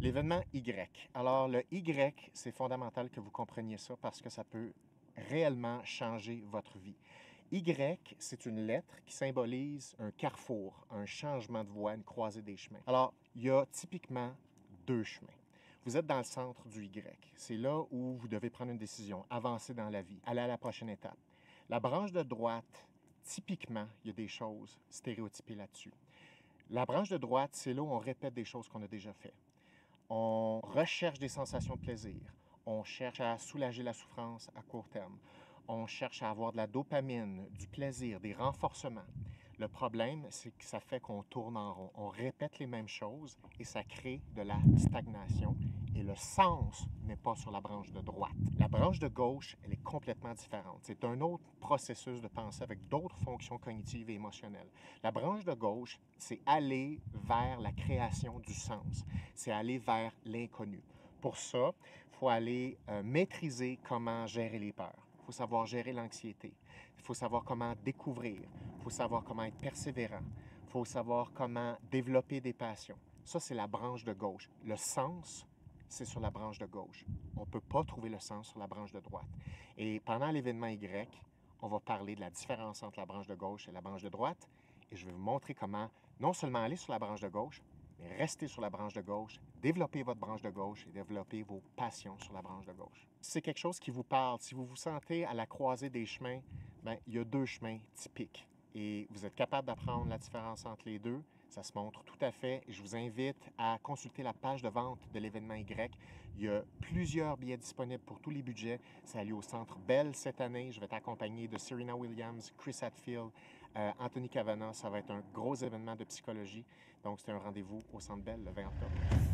L'événement Y. Alors, le Y, c'est fondamental que vous compreniez ça parce que ça peut réellement changer votre vie. Y, c'est une lettre qui symbolise un carrefour, un changement de voie, une croisée des chemins. Alors, il y a typiquement deux chemins. Vous êtes dans le centre du Y. C'est là où vous devez prendre une décision, avancer dans la vie, aller à la prochaine étape. La branche de droite, typiquement, il y a des choses stéréotypées là-dessus. La branche de droite, c'est là où on répète des choses qu'on a déjà faites. On recherche des sensations de plaisir. On cherche à soulager la souffrance à court terme. On cherche à avoir de la dopamine, du plaisir, des renforcements. Le problème, c'est que ça fait qu'on tourne en rond. On répète les mêmes choses et ça crée de la stagnation. Et le sens n'est pas sur la branche de droite. La branche de gauche, elle est complètement différente. C'est un autre processus de pensée avec d'autres fonctions cognitives et émotionnelles. La branche de gauche, c'est aller vers la création du sens. C'est aller vers l'inconnu. Pour ça, il faut aller maîtriser comment gérer les peurs. Il faut savoir gérer l'anxiété. Il faut savoir comment découvrir. Il faut savoir comment être persévérant. Il faut savoir comment développer des passions. Ça, c'est la branche de gauche. Le sens, c'est sur la branche de gauche. On ne peut pas trouver le sens sur la branche de droite. Et pendant l'événement Y, on va parler de la différence entre la branche de gauche et la branche de droite. Et je vais vous montrer comment non seulement aller sur la branche de gauche, mais restez sur la branche de gauche, développez votre branche de gauche et développez vos passions sur la branche de gauche. Si c'est quelque chose qui vous parle, si vous vous sentez à la croisée des chemins, bien, il y a deux chemins typiques et vous êtes capable d'apprendre la différence entre les deux. Ça se montre tout à fait. Je vous invite à consulter la page de vente de l'événement Y. Il y a plusieurs billets disponibles pour tous les budgets. Ça a lieu au Centre Bell cette année. Je vais être accompagné de Serena Williams, Chris Hadfield, Anthony Cavana. Ça va être un gros événement de psychologie. Donc, c'est un rendez-vous au Centre Bell le 20 octobre.